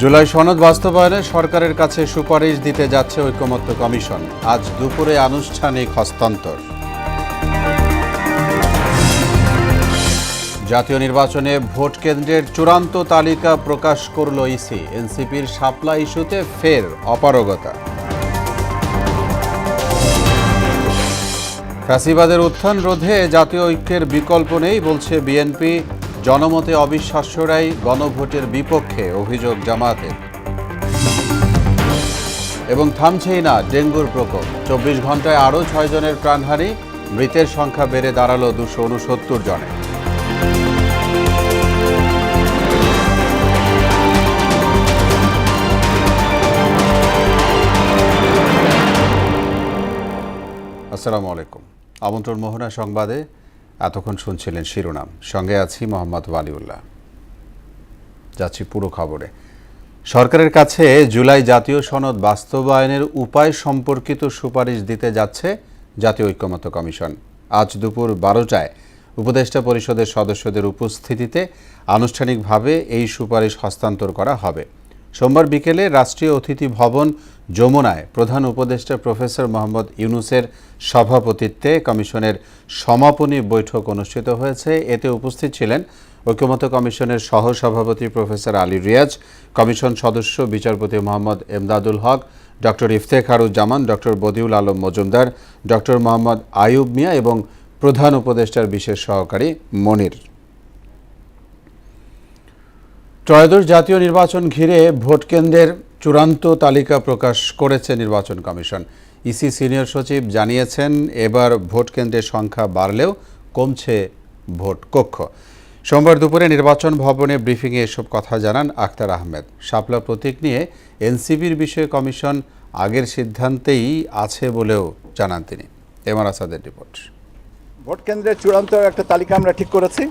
জুলাই সনদ বাস্তবায়নে সরকারের কাছে সুপারিশ দিতে যাচ্ছে ঐকমত্য কমিশন। আজ দুপুরে আনুষ্ঠানিক হস্তান্তর। জাতীয় নির্বাচনে ভোট কেন্দ্রের চূড়ান্ত তালিকা প্রকাশ করল ইসি। এনসিপির শাপলা ইস্যুতে ফের অপারগতা। ফ্যাসিবাদের উত্থান রোধে জাতীয় ঐক্যের বিকল্প নেই বলছে বিএনপি। জনমতে অবিশ্বাস্যরাই গণভোটের বিপক্ষে, অভিযোগ জামায়াতের। এবং থামছেই না ডেঙ্গুর প্রকোপ। ২৪ ঘন্টায় আরও ৬ জনের প্রাণহানি, মৃতের সংখ্যা বেড়ে দাঁড়ালো ২৬৯ জনে। আসসালামু আলাইকুম। আমন্ত্রণ মোহনা সংবাদে এতক্ষণ শুনছিলেন শিরোনাম, সঙ্গে আছি মোহাম্মদ ওয়ালিউল্লাহ। যাচ্ছি পুরো খবরে। সরকারের কাছে জুলাই জাতীয় সনদ বাস্তবায়নের উপায় সম্পর্কিত সুপারিশ দিতে যাচ্ছে জাতীয় ঐকমত্য কমিশন। আজ দুপুর ১২টায় উপদেষ্টা পরিষদের সদস্যদের উপস্থিতিতে আনুষ্ঠানিকভাবে এই সুপারিশ হস্তান্তর করা হবে। সোমবার বিকেলে রাষ্ট্রীয় অতিথি ভবন যমুনায় প্রধান উপদেষ্টা প্রফেসর মোহাম্মদ ইউনূসের সভাপতিত্বে কমিশনের সমাপনী বৈঠক অনুষ্ঠিত হয়েছে। এতে উপস্থিত ছিলেন ঐকমত্য কমিশনের সহসভাপতি প্রফেসর আলী রিয়াজ, কমিশন সদস্য বিচারপতি Mohammad Emdadul Haque, doctor Iftekharuzzaman, doctor Badiul Alam Majumdar, doctor Mohammad Ayub Mia এবং প্রধান উপদেষ্টার বিশেষ সহকারী মনির। ত্রয়োদশ জাতীয় নির্বাচন ঘিরে ভোট কেন্দ্রের চূড়ান্ত তালিকা প্রকাশ করেছে নির্বাচন কমিশন। ইসি সিনিয়র সচিব জানিয়েছেন, এবার ভোট কেন্দ্রের সংখ্যা বাড়লেও কমছে ভোট কক্ষ। সোমবার দুপুরে নির্বাচন ভবনে ব্রিফিংয়ে এসব কথা জানান আখতার আহমেদ। শাপলা প্রতীক নিয়ে এনসিপির বিষয়ে কমিশন আগের সিদ্ধান্তেই আছে বলেও জানান তিনি। এমআর আসাদের রিপোর্ট। ভোট কেন্দ্রের চূড়ান্ত একটা তালিকা আমরা ঠিক করেছি।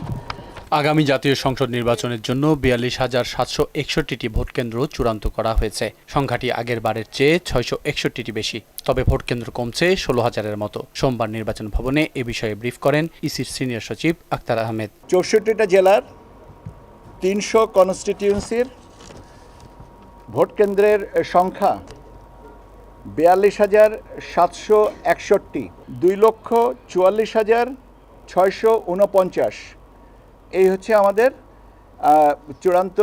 আগামী জাতীয় সংসদ নির্বাচনের জন্য ৪২,৭৬১টি ভোটকেন্দ্র চূড়ান্ত করা হয়েছে। সংখ্যাটি আগের বারের চেয়ে ৬৬১টি বেশি। তবে ভোটকেন্দ্র কমছে ১৬,০০০-এর মতো। সোমবার নির্বাচন ভবনে এ বিষয়ে ব্রিফ করেন ইসির সিনিয়র সচিব আখতার আহমেদ। ৬৪টা জেলার ৩০০ কনস্টিটিউয়েন্সির ভোটকেন্দ্রের সংখ্যা ৪২,৭৬১, ২,৪৪,৬৪৯। এই হচ্ছে আমাদের চূড়ান্ত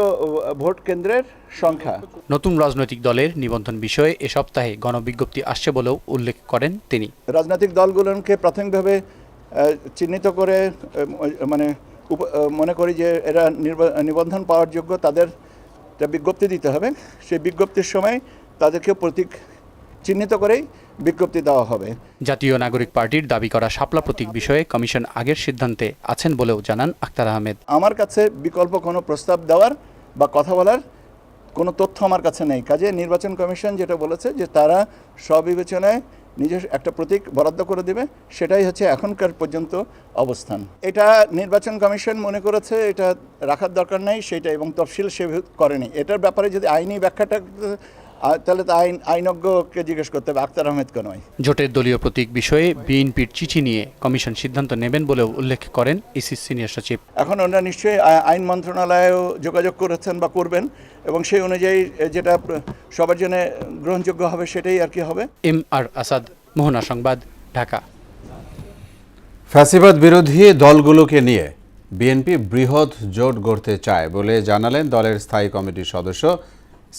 ভোট কেন্দ্রের সংখ্যা। নতুন রাজনৈতিক দলের নিবন্ধন বিষয়ে এ সপ্তাহে গণবিজ্ঞপ্তি আসছে বলেও উল্লেখ করেন তিনি। রাজনৈতিক দলগুলোকে প্রাথমিকভাবে চিহ্নিত করে মনে করি যে এরা নিবন্ধন পাওয়ার যোগ্য, তাদের বিজ্ঞপ্তি দিতে হবে। সেই বিজ্ঞপ্তির সময় তাদেরকে প্রতীক চিহ্নিত করেই বিজ্ঞপ্তি দেওয়া হবে। জাতীয় নাগরিক পার্টির দাবি করা শাপলা প্রতীক বিষয়ে কমিশন আগের সিদ্ধান্তে আছেন বলেও জানান আখতার আহমেদ। আমার কাছে বিকল্প কোনো প্রস্তাব দেওয়ার বা কথা বলার কোনো তথ্য আমার কাছে নেই। কাজে নির্বাচন কমিশন যেটা বলেছে যে তারা স্ববিবেচনায় নিজস্ব একটা প্রতীক বরাদ্দ করে দেবে, সেটাই হচ্ছে এখনকার পর্যন্ত অবস্থান। এটা নির্বাচন কমিশন মনে করেছে এটা রাখার দরকার নেই সেটা, এবং তফসিল সে করেনি। এটার ব্যাপারে যদি আইনি ব্যাখ্যাটা, তাহলে তো আইনজ্ঞকে জিজ্ঞেস করতে হবে, আখতার আহমেদকে নয়। জোটের দলীয় প্রতীক বিষয়ে বিএনপির চিঠি নিয়ে কমিশন সিদ্ধান্ত নেবেন বলেও উল্লেখ করেন ইসি সিনিয়র সচিব। এখন ওনারা নিশ্চয়ই আইন মন্ত্রণালয়েও যোগাযোগ করেছেন বা করবেন, এবং সেই অনুযায়ী যেটা সবার জন্য গ্রহণযোগ্য হবে সেটাই আর কি হবে। এমআর আসাদ, মোহনা সংবাদ, ঢাকা। ফ্যাসিবাদ বিরোধী দলগুলোকে নিয়ে বিএনপি বৃহৎ জোট গড়তে চায় বলে জানালেন দলের স্থায়ী কমিটির সদস্য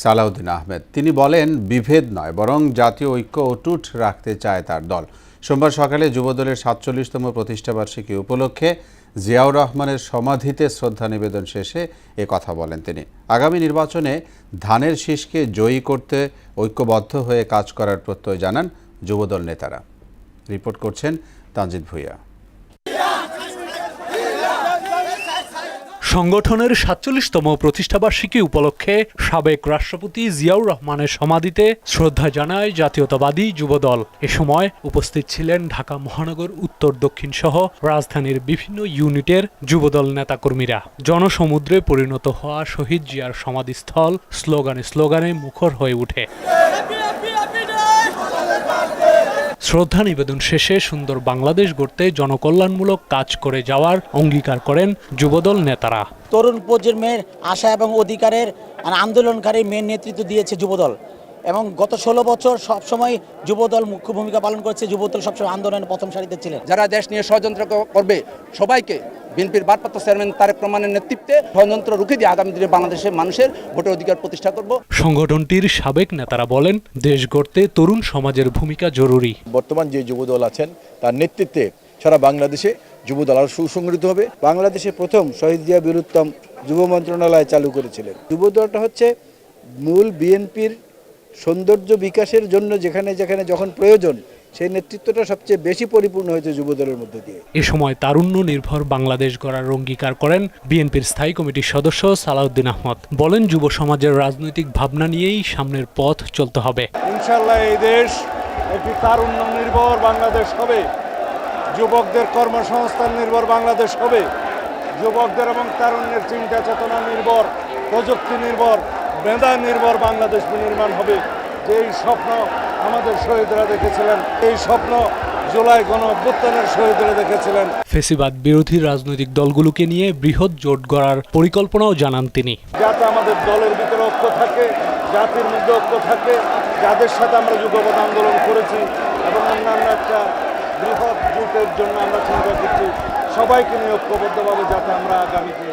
সালাউদ্দিন আহমেদ। তিনি বলেন, বিভেদ নয় বরং জাতীয় ঐক্য অটুট রাখতে চায় তার দল। সোমবার সকালে যুবদলের ৪৭তম প্রতিষ্ঠাবার্ষিকী উপলক্ষে জিয়াউর রহমানের সমাধিতে শ্রদ্ধা নিবেদন শেষে এ কথা বলেন তিনি। আগামী নির্বাচনে ধানের শীষকে জয়ী করতে ঐক্যবদ্ধ হয়ে কাজ করার প্রত্যয় জানান যুবদল নেতারা। রিপোর্ট করছেন তানজিদ ভুঁইয়া। সংগঠনের ৪৭তম প্রতিষ্ঠাবার্ষিকী উপলক্ষে সাবেক রাষ্ট্রপতি জিয়াউর রহমানের সমাধিতে শ্রদ্ধা জানায় জাতীয়তাবাদী যুবদল। এ সময় উপস্থিত ছিলেন ঢাকা মহানগর, উত্তর, দক্ষিণ সহ রাজধানীর বিভিন্ন ইউনিটের যুবদল নেতাকর্মীরা। জনসমুদ্রে পরিণত হওয়া শহীদ জিয়ার সমাধিস্থল স্লোগানে স্লোগানে মুখর হয়ে ওঠে। শ্রদ্ধা নিবেদন শেষে সুন্দর বাংলাদেশ গড়তে জনকল্যাণমূলক কাজ করে যাওয়ার অঙ্গীকার করেন যুবদল নেতারা। তরুণ প্রজন্মের আশা এবং অধিকারের আর আন্দোলনকারী মেন নেতৃত্ব দিয়েছে যুবদল, এবং গত 16 বছর সবসময় যুবদল মুখ্য ভূমিকা পালন করেছে। যুবদল সবসময় আন্দোলনের প্রথম সারিতে ছিলেন। যারা দেশ নিয়ে ষড়যন্ত্র করবে সবাইকে বিএনপির ভারপ্রাপ্ত চেয়ারম্যান তারেক রহমানের নেতৃত্বে ষড়যন্ত্র রুখে দিয়ে আগামী দিনে বাংলাদেশের মানুষের ভোটের অধিকার প্রতিষ্ঠা করব। সংগঠনটির সাবেক নেতারা বলেন, দেশ গড়তে তরুণ সমাজের ভূমিকা জরুরি। বর্তমান যে যুবদল আছেন তার নেতৃত্বে সারা বাংলাদেশে যুবদল আরও সুসংগঠিত হবে। বাংলাদেশে প্রথম শহীদ জিয়া বীরুত্তম যুব মন্ত্রণালয় চালু করেছিলেন। যুবদলটা হচ্ছে মূল বিএনপির সৌন্দর্য বিকাশের জন্য যেখানে যেখানে যখন প্রয়োজন সেই নেতৃত্বটা সবচেয়ে বেশি পরিপূর্ণ হয়েছে যুবদলের মধ্যে দিয়ে। এ সময় তারুণ্য নির্ভর বাংলাদেশ গড়ার অঙ্গীকার করেন বিএনপির স্থায়ী কমিটির সদস্য সালাউদ্দিন আহমদ। বলেন, যুব সমাজের রাজনৈতিক ভাবনা নিয়েই সামনের পথ চলতে হবে। ইনশাআল্লাহ এই দেশ একটি তারুণ্য নির্ভর বাংলাদেশ হবে, যুবকদের কর্মসংস্থান নির্ভর বাংলাদেশ হবে, যুবকদের এবং তারুণ্যের চিন্তা চেতনা নির্ভর, প্রযুক্তি নির্ভর, মেধা নির্ভর বাংলাদেশ বিনির্মাণ হবে। যেই স্বপ্ন আমাদের শহীদরা দেখেছিলেন, এই স্বপ্ন জুলাই গণঅভ্যুত্থানের শহীদরা দেখেছিলেন। ফেসিবাদ বিরোধী রাজনৈতিক দলগুলোকে নিয়ে বৃহৎ জোট গড়ার পরিকল্পনাও জানান তিনি। যাতে আমাদের দলের ভিতরে ঐক্য থাকে, জাতির মধ্যে ঐক্য থাকে, যাদের সাথে আমরা যুগপৎ আন্দোলন করেছি এবং অন্যান্য একটা বৃহৎ জোটের জন্য আমরা চিন্তা করছি, সবাইকে নিয়ে ঐক্যবদ্ধভাবে যাতে আমরা আগামীতে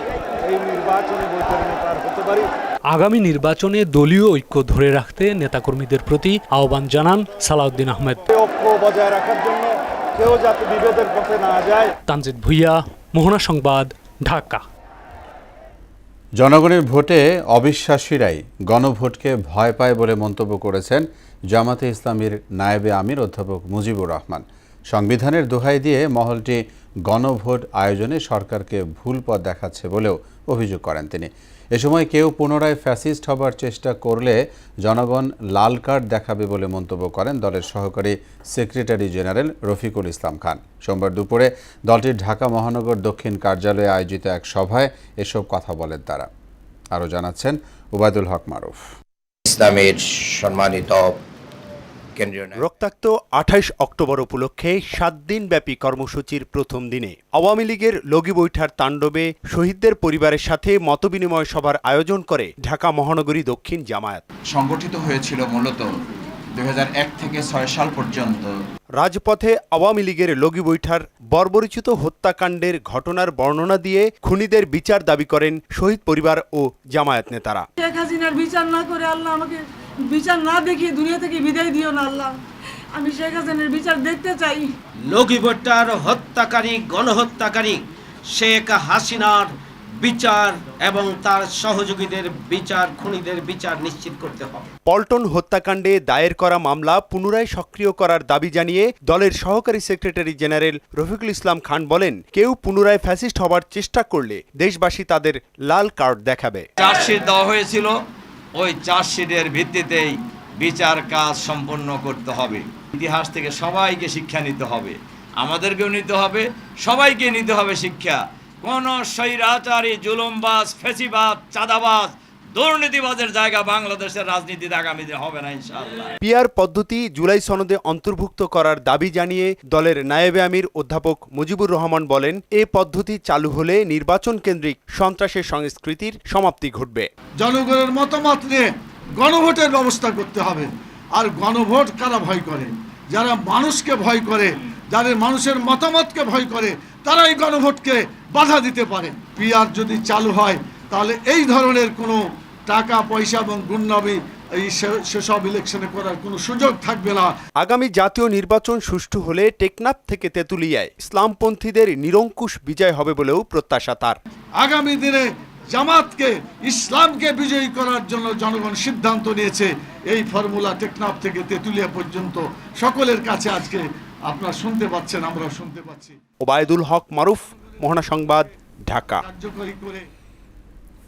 এই নির্বাচনী বৈতরণী পার হতে পারি। আগামী নির্বাচনে দলীয় ঐক্য ধরে রাখতে নেতাকর্মীদের প্রতি আহ্বান জানান সালাউদ্দিন আহমেদ। ঐক্য বজায় রাখার জন্য কেউ যাতে বিভেদের পথে না যায়। তানজিদ ভুইয়া, মোহনা সংবাদ, ঢাকা। জনগণের ভোটে অবিশ্বাসীরাই গণভোটকে ভয় পায় বলে মন্তব্য করেছেন জামাতে ইসলামীর নায়েবে আমির অধ্যাপক মুজিবুর রহমান। সংবিধানের দোহাই দিয়ে মহলটি গণভোট আয়োজনে সরকারকে ভুল পথ দেখাচ্ছে বলেও অভিযোগ করেন তিনি। এ সময় কেউ পুনরায় ফ্যাসিস্ট হবার চেষ্টা করলে জনগণ লাল কার্ড দেখাবে বলে মন্তব্য করেন দলের সহকারী সেক্রেটারি জেনারেল রফিকুল ইসলাম খান। সোমবার দুপুরে দলটির ঢাকা মহানগর দক্ষিণ কার্যালয়ে আয়োজিত এক সভায় এসব কথা বলেন তারা। আরও জানাচ্ছেন ওবায়দুল হক মারুফ। ইসলামের সম্মানিত রক্তাক্ত 28 অক্টোবর উপলক্ষে 7 দিনব্যাপী কর্মসূচির প্রথম দিনে আওয়ামী লীগের লগি বৈঠার তাণ্ডবে শহীদদের পরিবারের সাথে মতবিনিময় সভার আয়োজন করে ঢাকা মহানগরী দক্ষিণ জামায়াত। সংগঠিত হয়েছিল মূলত 2001 থেকে 6 সাল পর্যন্ত। রাজপথে আওয়ামী লীগের লগি বৈঠার বর্বরোচিত হত্যাকাণ্ডের ঘটনার বর্ণনা দিয়ে খুনিদের বিচার দাবি করেন শহীদ পরিবার ও জামায়াত নেতারা। শেখ হাসিনার বিচার না করে আল্লাহ আমাকে বিচার না দেখিয়ে দুনিয়া থেকে বিদায় দিও না আল্লাহ, আমি শেখ হাসিনার বিচার দেখতে চাই। লগি বৈঠার হত্যাকারী গণহত্যাকারী শেখ হাসিনার বিচার এবং তার সহযোগীদের বিচার, খুনিদের বিচার নিশ্চিত করতে হবে। পল্টন হত্যাকাণ্ডে দায়ের করা মামলা পুনরায় সক্রিয় করার দাবি জানিয়ে দলের সহকারী সেক্রেটারি জেনারেল রফিকুল ইসলাম খান বলেন, কেউ পুনরায় ফ্যাসিস্ট হবার চেষ্টা করলে দেশবাসী তাদের লাল কার্ড দেখাবে। চার্জশিট দেওয়া হয়েছিল, ওই চার্জশিটের ভিত্তিতেই বিচার কাজ সম্পন্ন করতে হবে। ইতিহাস থেকে সবাইকে শিক্ষা নিতে হবে, আমাদেরকেও নিতে হবে, সবাইকে নিতে হবে শিক্ষা। কোন স্বৈরাচারী, জুলুমবাজ, ফেসিবাদ, চাঁদাবাজ, দুর্নীতিবাজের জায়গা বাংলাদেশের রাজনীতিতে আগামী দিনে হবে না ইনশাআল্লাহ। পিআর পদ্ধতি জুলাই সনদে অন্তর্ভুক্ত করার দাবি জানিয়ে দলের নায়েবে আমির অধ্যাপক মুজিবুর রহমান বলেন, এ পদ্ধতি চালু হলে নির্বাচন কেন্দ্রিক সন্ত্রাসের সংস্কৃতির সমাপ্তি ঘটবে। জনগণের মতামত নিয়ে গণভোটের ব্যবস্থা করতে হবে। আর গণভোট কারা ভয় করে? যারা মানুষকে ভয় করে, যাদের মানুষের মতামতকে ভয় করে, তারাই গণভোটকে বাধা দিতে পারে। পিআর যদি চালু হয় তাহলে এই ধরনের কোনো টাকা পয়সা এবং গুন্ডামি এই সেসব ইলেকশনে করার কোনো সুযোগ থাকবে না। আগামী জাতীয় নির্বাচন সুষ্ঠু হলে টেকনাফ থেকে তেঁতুলিয়ায় ইসলামপন্থীদের নিরঙ্কুশ বিজয় হবে বলেও প্রত্যাশা তার। আগামী দিনে জামাতকে, ইসলামকে বিজয়ী করার জন্য জনগণ সিদ্ধান্ত নিয়েছে। এই ফর্মুলা টেকনাফ থেকে তেঁতুলিয়া পর্যন্ত সকলের কাছে আজকে আপনারা শুনতে পাচ্ছেন, আমরা শুনতে পাচ্ছি। ওবায়দুল হক মারুফ, মোহনা সংবাদ, ঢাকা। কার্যকরী করে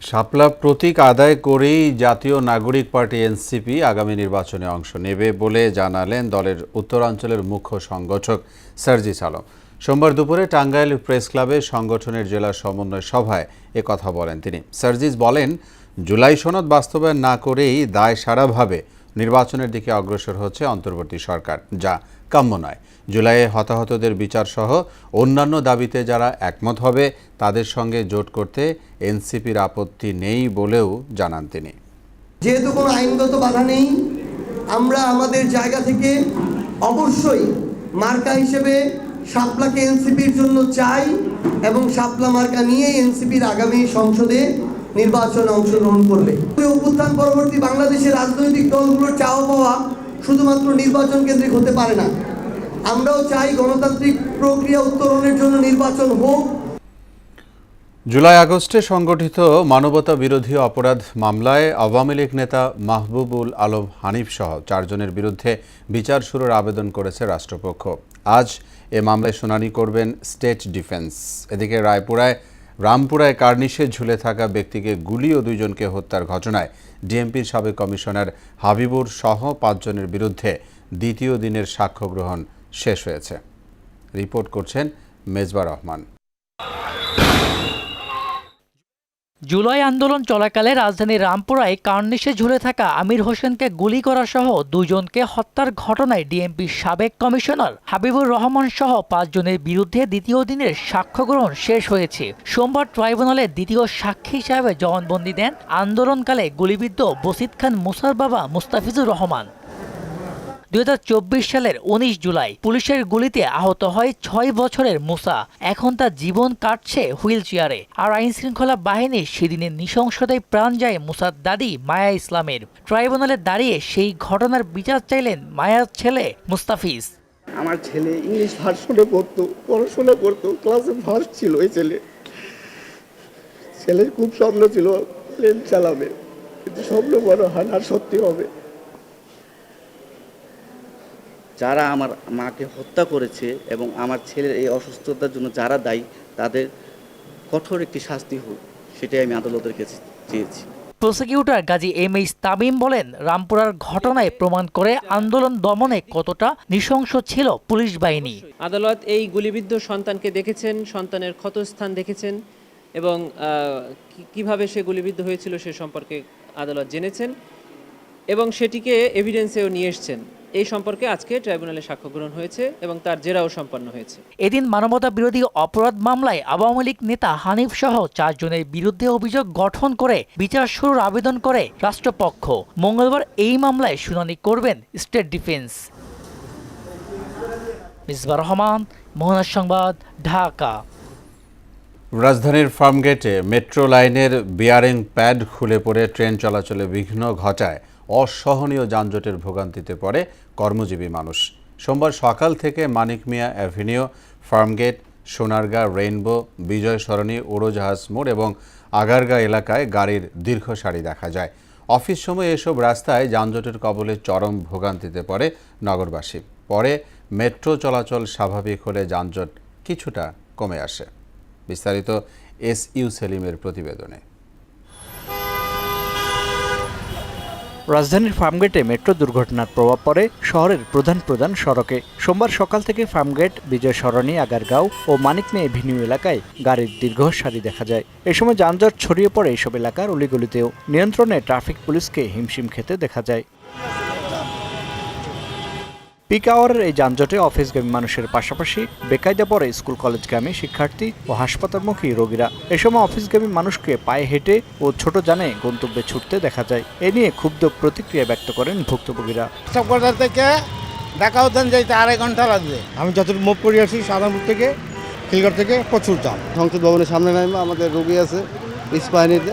শাপলা প্রতীক আদায় করেই জাতীয় নাগরিক পার্টি এনসিপি আগামী নির্বাচনে অংশ নেবে বলে জানালেন দলের উত্তরাঞ্চলের মুখ্য সংগঠক সার্জিস আলম। সোমবার দুপুরে টাঙ্গাইল প্রেস ক্লাবে সংগঠনের জেলা সমন্বয় সভায় কথা বলেন তিনি। সার্জিস বলেন, জুলাই সনদ বাস্তবায়ন না করেই দায় সারাভাবে নির্বাচনের দিকে অগ্রসর হচ্ছে অন্তর্বর্তী সরকার, যা কাম্য নয়। জুলাইয়ে হতাহতদের বিচার সহ অন্যান্য দাবিতে যারা একমত হবে তাদের সঙ্গে জোট করতে এনসিপির আপত্তি নেই বলেও জানান তিনি। যেহেতু কোনো আইনগত বাধা নেই, আমরা আমাদের জায়গা থেকে অবশ্যই মার্কা হিসেবে শাপলাকে এনসিপির জন্য চাই এবং শাপলা মার্কা নিয়ে এনসিপির আগামী সংসদে নির্বাচনে অংশগ্রহণ করবে। অভ্যুত্থান পরবর্তী বাংলাদেশের রাজনৈতিক দলগুলোর চাওয়া পাওয়া শুধুমাত্র নির্বাচন কেন্দ্রিক হতে পারে না। আমরাও চাই গণতান্ত্রিক প্রক্রিয়া উত্তরণের জন্য নির্বাচন হোক। জুলাই আগস্টে সংগঠিত মানবতা বিরোধী অপরাধ মামলায় আওয়ামী লীগ নেতা মাহবুবুল আলম হানিফ সহ 4 জনের বিরুদ্ধে বিচার শুরুর আবেদন করেছে রাষ্ট্রপক্ষ। আজ এ মামলায় শুনানি করবেন স্টেট ডিফেন্স। এদিকে রামপুরায় কার্নিশে ঝুলে থাকা ব্যক্তিকে গুলি ও 2 জনকে হত্যার ঘটনায় ডিএমপির সাবেক কমিশনার হাবিবুর সহ 5 জনের বিরুদ্ধে দ্বিতীয় দিনের সাক্ষ্য গ্রহণ শেষ হয়েছে। রিপোর্ট করছেন মেজবা রহমান। জুলাই আন্দোলন চলাকালে রাজধানীর রামপুরায় কার্নিশে ঝুলে থাকা আমির হোসেনকে গুলি করা সহ 2 জনকে হত্যার ঘটনায় ডিএমপির সাবেক কমিশনার হাবিবুর রহমান সহ 5 জনের বিরুদ্ধে দ্বিতীয় দিনের সাক্ষ্য গ্রহণ শেষ হয়েছে। সোমবার ট্রাইব্যুনালে দ্বিতীয় সাক্ষী হিসাবে জবানবন্দি দেন আন্দোলনকালে গুলিবিদ্ধ বসিত খান মুসার বাবা মুস্তাফিজুর রহমান। 2024 সালের 19 জুলাই পুলিশের গুলিতে আহত হয় 6 বছরের মুসা। এখন তার জীবন কাটছে হুইল চেয়ারে। আর আইন শৃঙ্খলা বাহিনীর সেদিনের নৃশংসতায় প্রাণ যায় মুসার দাদি মায়া ইসলামের। ট্রাইব্যুনালে দাঁড়িয়ে সেই ঘটনার বিচার চাইলেন মায়ার ছেলে মুস্তাফিজ। আমার ছেলে ইংলিশ ভার্সনে পড়তো, পড়াশোনা করতো, ক্লাসে ফার্স্ট ছিল। এই ছেলের খুব স্বপ্ন ছিল প্লেন চালাবে, কিন্তু স্বপ্ন বড় হয় না, সত্যি হবে। যারা আমার মাকে হত্যা করেছে এবং আমার ছেলের এই অসুস্থতার জন্য যারা দায়ী, তাদের কঠোর একটি শাস্তি হোক, সেটাই আমি আদালতের কাছে চেয়েছি। প্রসিকিউটর গাজী এম.এইচ তামিম বলেন, রামপুরার ঘটনায় প্রমাণ করে আন্দোলন দমনে কতটা নৃশংস ছিল পুলিশ বাহিনী। আদালত এই গুলিবিদ্ধ সন্তানকে দেখেছেন, সন্তানের ক্ষতস্থান দেখেছেন এবং কিভাবে সে গুলিবিদ্ধ হয়েছিল সে সম্পর্কে আদালত জেনেছেন এবং সেটিকে এভিডেন্সেও নিয়ে এসেছেন। এই সম্পর্কে আজকে ট্রাইব্যুনালে সাক্ষ্য গ্রহণ হয়েছে এবং তার জেরাও সম্পন্ন হয়েছে। এদিন মানবতা বিরোধী অপরাধ মামলায় আওয়ামী লীগ নেতা হানিফ সহ 4 জনের বিরুদ্ধে অভিযোগ গঠন করে বিচার শুরুর আবেদন করে রাষ্ট্রপক্ষ। মঙ্গলবার এই মামলায় শুনানি করবেন স্টেট ডিফেন্স। মেজবা রহমান, মোহনা সংবাদ, ঢাকা। রাজধানীর ফার্মগেটে মেট্রো লাইনের বিয়ারিং প্যাড খুলে পড়ে ট্রেন চলাচলে বিঘ্ন ঘটায় অসহনীয় যানজটের ভোগান্তিতে পড়ে কর্মজীবী মানুষ। সোমবার সকাল থেকে মানিক মিয়া অ্যাভিনিউ, ফার্মগেট, সোনারগাঁ, রেইনবো, বিজয় সরণি, উড়োজাহাজ মোড় এবং আগারগাঁ এলাকায় গাড়ির দীর্ঘ সারি দেখা যায়। অফিস সময় এসব রাস্তায় যানজটের কবলে চরম ভোগান্তিতে পড়ে নগরবাসী। পরে মেট্রো চলাচল স্বাভাবিক হলে যানজট কিছুটা কমে আসে। বিস্তারিত এস.ইউ. সেলিমের প্রতিবেদনে। রাজধানীর ফার্মগেটে মেট্রো দুর্ঘটনার প্রভাব পড়ে শহরের প্রধান সড়কে। সোমবার সকাল থেকে ফার্মগেট, বিজয় সরণি, আগারগাঁও ও মানিক মিয়া এভিনিউ এলাকায় গাড়ির দীর্ঘ সারি দেখা যায়। এ সময় যানজট ছড়িয়ে পড়ে এসব এলাকার অলিগলিতেও। নিয়ন্ত্রণে ট্রাফিক পুলিশকে হিমশিম খেতে দেখা যায়। পিক আওয়ারের এই যানজটে অফিসগামী মানুষের পাশাপাশি বেকায়দা পড়ে স্কুল কলেজগামী শিক্ষার্থী ও হাসপাতালমুখী রোগীরা। এ সময় অফিসগামী মানুষকে পায়ে হেঁটে ও ছোট যানে গন্তব্যে ছুটতে দেখা যায়। এ নিয়ে ক্ষুব্ধ প্রতিক্রিয়া ব্যক্ত করেন ভুক্তভোগীরা। চকবাজার থেকে ঢাকাও যাইতে 2.5 ঘন্টা লাগবে। আমি যতটুকু মুভ করে আসি সাধারণপুর থেকে, খিলগড় থেকে প্রচুর জাম। সংসদ ভবনের সামনে নামে আমাদের রোগী আছে ইস্পাহানিতে,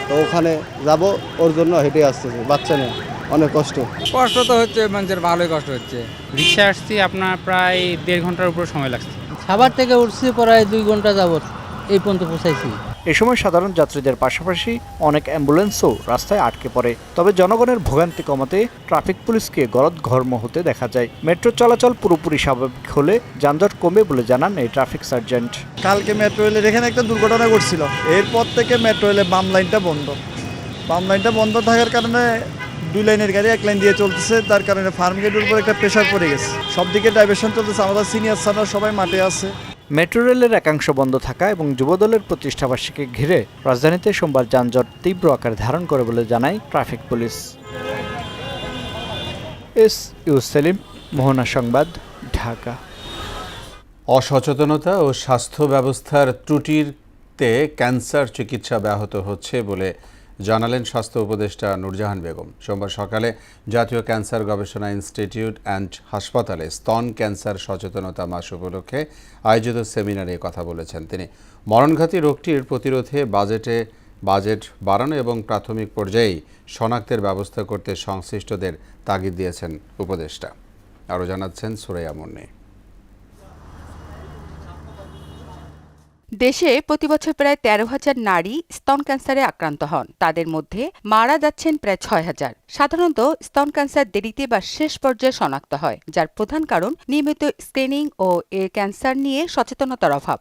তো ওখানে যাব, ওর জন্য হেঁটে আসতেছে, বাচ্চা নেই, অনেক কষ্ট তো হচ্ছে, মানুষের ভালোই কষ্ট হচ্ছে। রিক্সা আসছি আপনার প্রায় 1.5 ঘন্টার উপর সময় লাগছে। সাভার থেকে উঠছি প্রায় 2 ঘন্টা যাবত এই পর্যন্ত পৌঁছাইছি। এ সময় সাধারণ যাত্রীদের পাশাপাশি অনেক অ্যাম্বুলেন্সও রাস্তায় আটকে পড়ে। তবে জনগণের ভোগান্তি কমাতে ট্রাফিক পুলিশকে গলদঘর্ম হতে দেখা যায়। মেট্রো চলাচল পুরোপুরি স্বাভাবিক হলে যানজট কমবে বলে জানান এই ট্রাফিক সার্জেন্ট। কালকে মেট্রো রেলের এখানে একটা দুর্ঘটনা ঘটছিল, এরপর থেকে মেট্রো রেলের বাম লাইনটা বন্ধ থাকার কারণে 2 লাইনের গাড়ি 1 লাইন দিয়ে চলতেছে, তার কারণে ফার্মগেটের উপর একটা প্রেশার পড়ে গেছে। সব দিকে ডাইভারশন চলতেছে, আমাদের সিনিয়র স্যাররা সবাই মাঠে আছে। মেট্রো রেলের একাংশ বন্ধ থাকা এবং যুবদলের প্রতিষ্ঠাবার্ষিকী ঘিরে রাজধানীতে সোমবার যানজট তীব্র আকার ধারণ করে বলে জানায় ট্রাফিক পুলিশ। এস.ইউ. সেলিম, মোহনা সংবাদ, ঢাকা। অসচেতনতা ও স্বাস্থ্য ব্যবস্থার ত্রুটিতে ক্যান্সার চিকিৎসা ব্যাহত হচ্ছে বলে জানালেন স্বাস্থ্য উপদেষ্টা নূরজাহান বেগম। সোমবার সকালে জাতীয় ক্যান্সার গবেষণা ইনস্টিটিউট অ্যান্ড হাসপাতালে স্তন ক্যান্সার সচেতনতা মাস উপলক্ষে আয়োজিত সেমিনারে কথা বলেছেন তিনি। মরণঘাতী রোগটির প্রতিরোধে বাজেট বাড়ানো এবং প্রাথমিক পর্যায়েই শনাক্তের ব্যবস্থা করতে সংশ্লিষ্টদের তাগিদ দিয়েছেন উপদেষ্টা। আরও জানাচ্ছেন সুরাইয়া মুন্নি। দেশে প্রতিবছর প্রায় 13,000 নারী স্তন ক্যান্সারে আক্রান্ত হন। তাদের মধ্যে মারা যাচ্ছেন প্রায় 6,000। সাধারণত স্তন ক্যান্সার দেরিতে বা শেষ পর্যায়ে শনাক্ত হয়, যার প্রধান কারণ নিয়মিত স্ক্রিনিং ও এর ক্যান্সার নিয়ে সচেতনতার অভাব।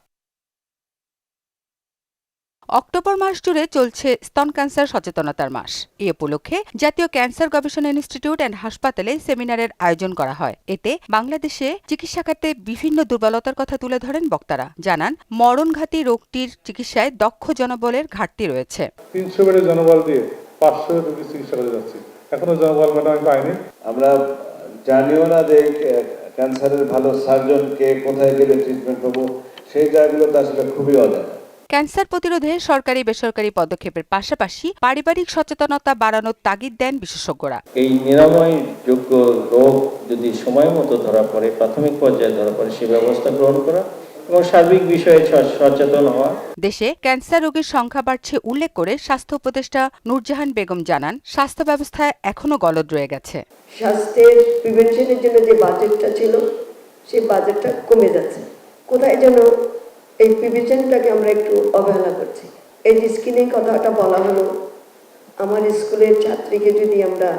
অক্টোবর মাস জুড়ে চলছে স্তন ক্যান্সার সচেতনতার মাস। এ উপলক্ষে জাতীয় ক্যান্সার গবেষণা ইনস্টিটিউট অ্যান্ড হাসপাতালে সেমিনারের আয়োজন করা হয়। এতে বাংলাদেশে চিকিৎসা খাতে বিভিন্ন দুর্বলতার কথা তুলে ধরেন বক্তারা। জানান, মরণঘাতী রোগটির চিকিৎসায় দক্ষ জনবলের ঘাটতি রয়েছে। 300 বেডের জনবল দিয়ে 500 রোগী চিকিৎসা করে যাচ্ছে, এখনো জনবল আমি পাইনি। আমরা জানিও না যে ক্যান্সারের ভালো সার্জনকে কোথায় গেলে ট্রিটমেন্ট পাবো, সেই জায়গাগুলোতে আসলে খুবই অজানা। ক্যান্সার প্রতিরোধে সরকারি বেসরকারি পদক্ষেপের পাশাপাশি পারিবারিক সচেতনতা বাড়ানোর তাগিদ দেন বিশেষজ্ঞরা। এই নিরাময় যোগ্য রোগ যদি সময় মতো ধরা পড়ে, প্রাথমিক পর্যায়ে ধরা পড়ে, সে ব্যবস্থা গ্রহণ করা এবং সার্বিক বিষয়ে সচেতন হওয়া। দেশে ক্যান্সার রোগীর সংখ্যা বাড়ছে উল্লেখ করে স্বাস্থ্য উপদেষ্টা নূরজাহান বেগম জানান, স্বাস্থ্য ব্যবস্থায় এখনো গলদ রয়ে গেছে। স্বাস্থ্যের প্রিভেনশনের জন্য যে বাজেটটা ছিল, সেই বাজেটটা কমে যাচ্ছে। কোথায় যেন এই প্রিভেনশনটাকে আমরা একটু অবহেলা করছি। এই যে স্ক্রিনিং কথাটা বলা হলো, আমার স্কুলের ছাত্রীকে যদি আমরা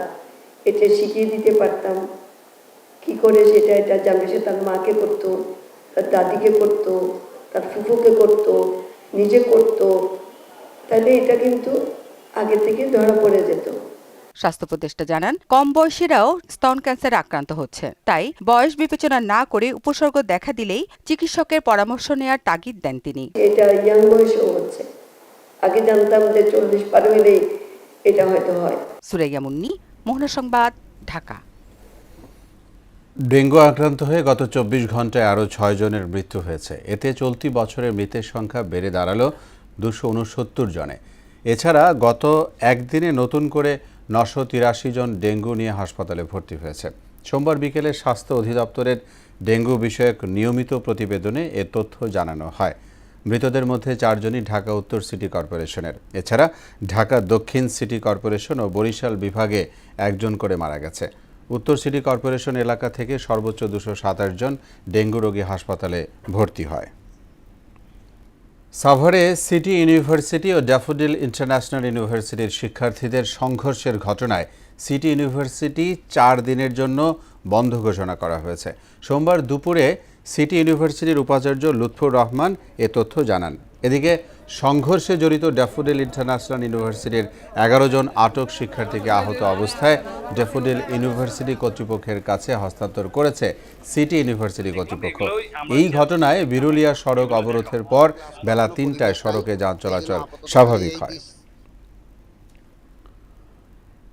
এটা শিখিয়ে দিতে পারতাম কি করে এটা জানবে, সে তার মাকে করতো, তার দাদিকে করতো, তার ফুফুকে করতো, নিজে করতো, তাহলে এটা কিন্তু আগে থেকে ধরা পড়ে যেত। স্বাস্থ্য উপদেষ্টা জানান, কম বয়সীরাও স্তন ক্যান্সারে আক্রান্ত হচ্ছে। তাই বয়স বিবেচনা না করে উপসর্গ দেখা দিলেই চিকিৎসকের পরামর্শ নেওয়ার তাগিদ দেন তিনি। এটা ইয়াং বয়সেও হচ্ছে, আগে জানতাম যে 40 পার হলেই এটা হয়তো হয়। সুরাইয়া মুন্নি, মোহনা সংবাদ, ঢাকা। ডেঙ্গু আক্রান্ত হয়ে গত 24 ঘন্টায় আরও 6 জনের মৃত্যু হয়েছে। এতে চলতি বছরের মৃতের সংখ্যা বেড়ে দাঁড়ালো 269 জনে। এছাড়া গত একদিনে নতুন করে 983 জন ডেঙ্গু নিয়ে হাসপাতালে ভর্তি হয়েছে। সোমবার বিকেলে স্বাস্থ্য অধিদপ্তরের ডেঙ্গু বিষয়ক নিয়মিত প্রতিবেদনে এ তথ্য জানানো হয়। মৃতদের মধ্যে 4 জনই ঢাকা উত্তর সিটি কর্পোরেশনের। এছাড়া ঢাকা দক্ষিণ সিটি কর্পোরেশন ও বরিশাল বিভাগে 1 জন করে মারা গেছে। উত্তর সিটি কর্পোরেশন এলাকা থেকে সর্বোচ্চ 227 জন ডেঙ্গু রোগী হাসপাতালে ভর্তি হয়। সাভারে সিটি ইউনিভার্সিটি ও ড্যাফোডিল ইন্টারন্যাশনাল ইউনিভার্সিটির শিক্ষার্থীদের সংঘর্ষের ঘটনায় সিটি ইউনিভার্সিটি 4 দিনের জন্য বন্ধ ঘোষণা করা হয়েছে। সোমবার দুপুরে সিটি ইউনিভার্সিটির উপাচার্য লুৎফুর রহমান এ তথ্য জানান। এদিকে সংঘর্ষে জড়িত ড্যাফোডিল ইন্টারন্যাশনাল ইউনিভার্সিটির 11 জন আটক শিক্ষার্থীকে আহত অবস্থায় ড্যাফোডিল ইউনিভার্সিটি কর্তৃপক্ষের কাছে হস্তান্তর করেছে সিটি ইউনিভার্সিটি কর্তৃপক্ষ। এই ঘটনায় বিরুলিয়া সড়ক অবরোধের পর বেলা 3টায় সড়কে যান চলাচল স্বাভাবিক হয়।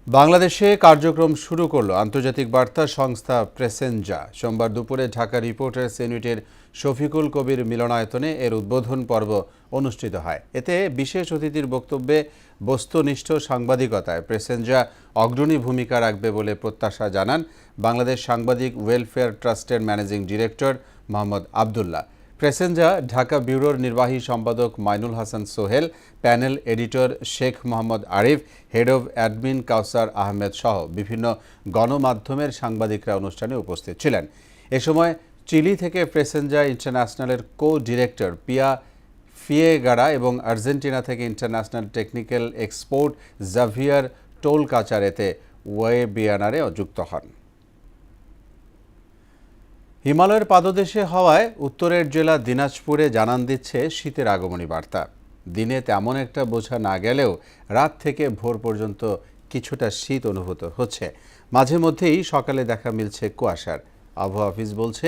বাংলাদেশে কার্যক্রম শুরু করল আন্তর্জাতিক বার্তা সংস্থা প্রেসেঞ্জা। সোমবার দুপুরে ঢাকা রিপোর্টার্স ইউনিটের শফিকুল কবির মিলনায়তনে এর উদ্বোধন পর্ব অনুষ্ঠিত হয়। এতে বিশেষ অতিথির বক্তব্যে বস্তুনিষ্ঠ সাংবাদিকতায় প্রেসেঞ্জা অগ্রণী ভূমিকা রাখবে বলে প্রত্যাশা জানান বাংলাদেশ সাংবাদিক ওয়েলফেয়ার ট্রাস্টের managing director Mohammad Abdullah. Pressenza Dhaka ব্যুরোর নির্বাহী সম্পাদক Mainul Hasan Sohel, panel editor Sheikh Mohammad Arif, head of admin Kawsar Ahmed সহ বিভিন্ন গণমাধ্যমের সাংবাদিকরা অনুষ্ঠানে উপস্থিত ছিলেন। এ সময় চিলি থেকে প্রেসেঞ্জা ইন্টারন্যাশনালের কো-ডিরেক্টর পিয়া ফিয়েগারা এবং আর্জেন্টিনা থেকে international technical export Javier toll কাচার এতে ওয়েবিয়ানারে যুক্ত হন। হিমালয়ের পাদদেশে হওয়ায় উত্তরের জেলা দিনাজপুরে জানান দিচ্ছে শীতের আগমনী বার্তা। দিনে তেমন একটা বোঝা না গেলেও রাত থেকে ভোর পর্যন্ত কিছুটা শীত অনুভূত হচ্ছে। মাঝে মধ্যেই সকালে দেখা মিলছে কুয়াশার। আবহাওয়া অফিস বলছে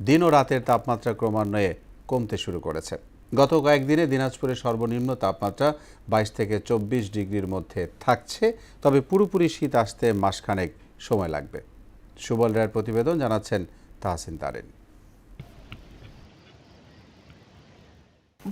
দিন ও রাতের তাপমাত্রা ক্রমান্বয়ে কমতে শুরু করেছে। গত কয়েকদিনে দিনাজপুরের সর্বনিম্ন তাপমাত্রা 22 থেকে 24 ডিগ্রির মধ্যে থাকছে, তবে পুরোপুরি শীত আসতে মাসখানেক সময় লাগবে। সুবল রায়ের প্রতিবেদন, জানাচ্ছেন তাহসিন তারিন।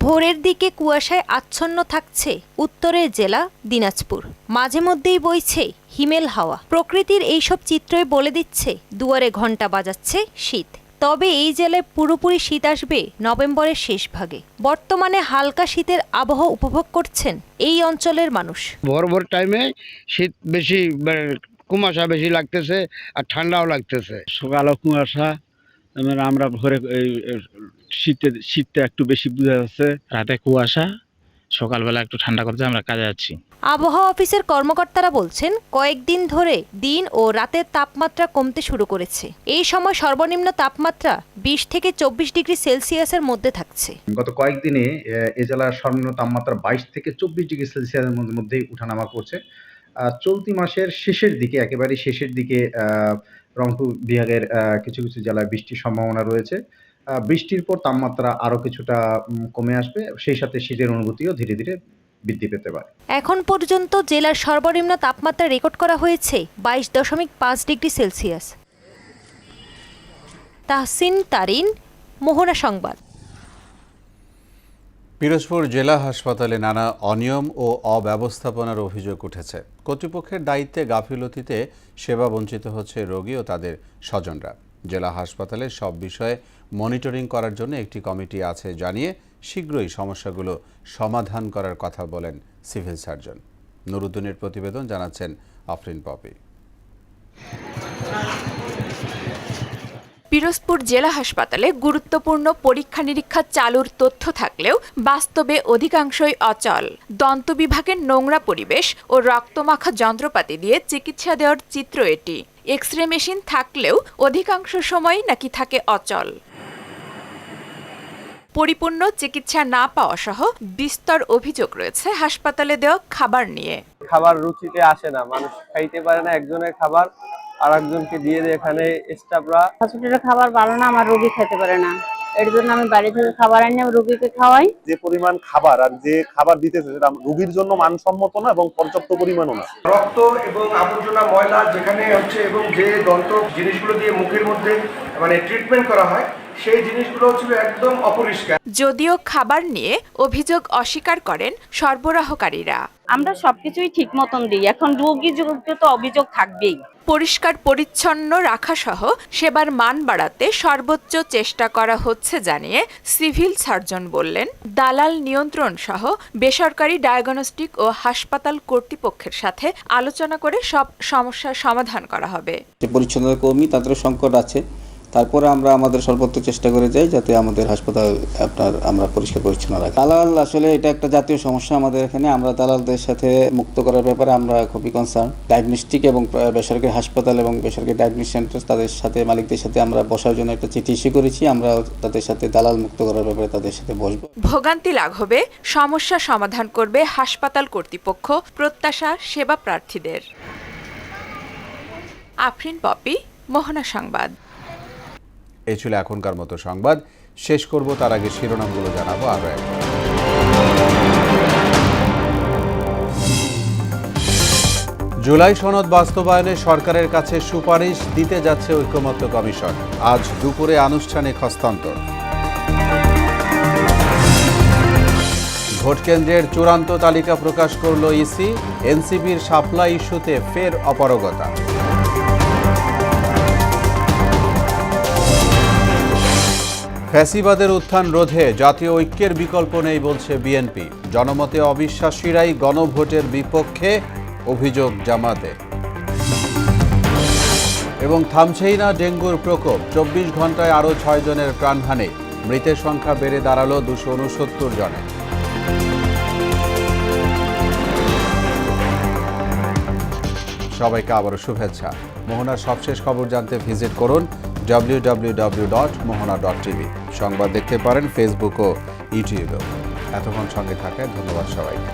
ভোরের দিকে কুয়াশায় আচ্ছন্ন থাকছে উত্তরের জেলা দিনাজপুর। মাঝে মধ্যেই বইছে হিমেল হাওয়া। প্রকৃতির এইসব চিত্রই বলে দিচ্ছে দুয়ারে ঘণ্টা বাজাচ্ছে শীত। তবে এই জেলায় পুরোপুরি শীত আসবে নভেম্বরের শেষ ভাগে। বর্তমানে হালকা শীতের আবহাওয়া উপভোগ করছেন এই অঞ্চলের মানুষ। ভোর ভোর টাইমে শীত বেশি, কুয়াশা বেশি লাগতেছে আর ঠান্ডাও লাগতেছে। সকালে কুয়াশা, আমরা ভোরে শীতটা একটু বেশি বোঝা যাচ্ছে, রাতে কুয়াশা, সকালবেলা একটু ঠান্ডা করতে আমরা কাজে যাচ্ছি। আবহাওয়া অফিসের কর্মকর্তারা বলছেন কয়েকদিন ধরে দিন ও রাতের তাপমাত্রা কমতে শুরু করেছে। এই সময় সর্বনিম্ন তাপমাত্রা 20 থেকে 24 ডিগ্রি সেলসিয়াসের মধ্যে থাকছে। গত কয়েকদিনে এ জেলার সর্বনিম্ন তাপমাত্রা 22 থেকে 24 ডিগ্রি সেলসিয়াসের মধ্যেই উঠানামা করছে। চলতি মাসের শেষের দিকে, একেবারে শেষের দিকে রংপুর বিভাগের কিছু কিছু জেলায় বৃষ্টির সম্ভাবনা রয়েছে। বৃষ্টির পর তাপমাত্রা আরও কিছুটা কমে আসবে, সেই সাথে শীতের অনুভূতিও ধীরে ধীরে বৃদ্ধি পেতে পারে। এখন পর্যন্ত জেলার সর্বনিম্ন তাপমাত্রা রেকর্ড করা হয়েছে 22.5 ডিগ্রি সেলসিয়াস। তাহসিন তারিন, মোহনা সংবাদ। পিরোজপুর জেলা হাসপাতালে নানা অনিয়ম ও অব্যবস্থাপনার অভিযোগ উঠেছে। কর্তৃপক্ষের দায়িত্বে গাফিলতিতে সেবা বঞ্চিত হচ্ছে রোগী ও তাদের স্বজনরা। জেলা হাসপাতালে সব বিষয়ে মনিটরিং করার জন্য একটি কমিটি আছে জানিয়ে শীঘ্রই সমস্যাগুলো সমাধান করার কথা বলেন সিভিল সার্জন। নুরুদ্দিনের প্রতিবেদন, জানাচ্ছেন আফরিন পপি। পিরোজপুর জেলা হাসপাতালে গুরুত্বপূর্ণ পরীক্ষা নিরীক্ষা চালুর তথ্য থাকলেও বাস্তবে অধিকাংশই অচল। দন্ত বিভাগের নোংরা পরিবেশ ও রক্তমাখা যন্ত্রপাতি দিয়ে চিকিৎসা দেওয়ার চিত্র এটি। এক্স-রে মেশিন থাকলেও অধিকাংশ সময় নাকি থাকে অচল। পরিপূর্ণ চিকিৎসা না পাওয়া সহ বিস্তর অভিযোগ রয়েছে হাসপাতালে দেওয়া খাবার নিয়ে। খাবার রুচিতে আসে না, মানুষ খাইতে পারে না, একজনের খাবার আর একজনকে দিয়ে দেয়। এখানে স্টাফরা হসপিটালের খাবার ভালো না, আমার রোগী খেতে পারে না, এর জন্য আমি বাড়ি থেকে খাবার এনে রোগীকে খাওয়াই। যে পরিমাণ খাবার আর যে খাবার দিতেছে সেটা রোগীর জন্য মানসম্মত না এবং পর্যাপ্ত পরিমাণও না। রক্ত এবং আবর্জনা ময়লা যেখানে হচ্ছে এবং যে দন্ত জিনিসগুলো দিয়ে মুখের মধ্যে ট্রিটমেন্ট করা হয় সেই জিনিসগুলো ছিল একদম অপরিষ্কার। যদিও খাবার নিয়ে অভিযোগ অস্বীকার করেন সরবরাহকারীরা। আমরা সবকিছুই ঠিক মতন দিই, এখন রোগী যুক্ত তো অভিযোগ থাকবেই। পরিষ্কার পরিচ্ছন্ন রাখা সহ সেবার মান বাড়াতে সর্বোচ্চ চেষ্টা করা হচ্ছে জানিয়ে সিভিল সার্জন বললেন, দালাল নিয়ন্ত্রণ সহ বেসরকারি ডায়াগনস্টিক ও হাসপাতাল কর্তৃপক্ষের সাথে আলোচনা করে সব সমস্যার সমাধান করা হবে। পরিচ্ছন্নতা কর্মী তাদের সংকট আছে, তারপরে আমরা আমাদের সর্বোচ্চ চেষ্টা করে যাই যাতে আমাদের হাসপাতাল আমরা পরিষ্কার পরিচ্ছন্ন রাখি। দালাল আসলে এটা একটা জাতীয় সমস্যা আমাদের এখানে। আমরা দালালদের সাথে মুক্ত করার ব্যাপারে আমরা খুবই কনসার্ন। ডায়াগনস্টিক এবং বেসরকারি হাসপাতাল এবং বেসরকারি ডায়াগনস্টিক সেন্টার তাদের সাথে, মালিকদের সাথে আমরা বসার জন্য একটা চিঠি ইস্যু করেছি। আমরা তাদের সাথে দালাল মুক্ত করার ব্যাপারে তাদের সাথে বসবো। ভোগান্তি লাঘবে সমস্যা সমাধান করবে হাসপাতাল কর্তৃপক্ষ, প্রত্যাশা সেবা প্রার্থীদের। আফরিন পপি, মোহনা সংবাদ। এই ছিল এখনকার মতো সংবাদ। শেষ করব তার আগে শিরোনামগুলো জানাবো আরও একবার। জুলাই সনদ বাস্তবায়নে সরকারের কাছে সুপারিশ দিতে যাচ্ছে ঐকমত্য কমিশন। আজ দুপুরে আনুষ্ঠানিক হস্তান্তর। ভোটকেন্দ্রের চূড়ান্ত তালিকা প্রকাশ করল ইসি। এনসিপির শাপলা ইস্যুতে ফের অপারগতা। ফ্যাসিবাদের উত্থান রোধে জাতীয় ঐক্যের বিকল্প নেই বলছে বিএনপি। জনমতে অবিশ্বাসীরাই গণভোটের বিপক্ষে, অভিযোগ জামাতে। এবং থামছেই না ডেঙ্গুর প্রকোপ। 24 ঘন্টায় আরও 6 জনের প্রাণহানি। মৃতের সংখ্যা বেড়ে দাঁড়ালো 269 জনে। সবাইকে আবারও শুভেচ্ছা। মোহনার সবশেষ খবর জানতে ভিজিট করুন www.mohana.tv। সংবাদ দেখতে পারেন ফেসবুক ও ইউটিউবেও। এতক্ষণ সঙ্গে থাকায় ধন্যবাদ সবাইকে।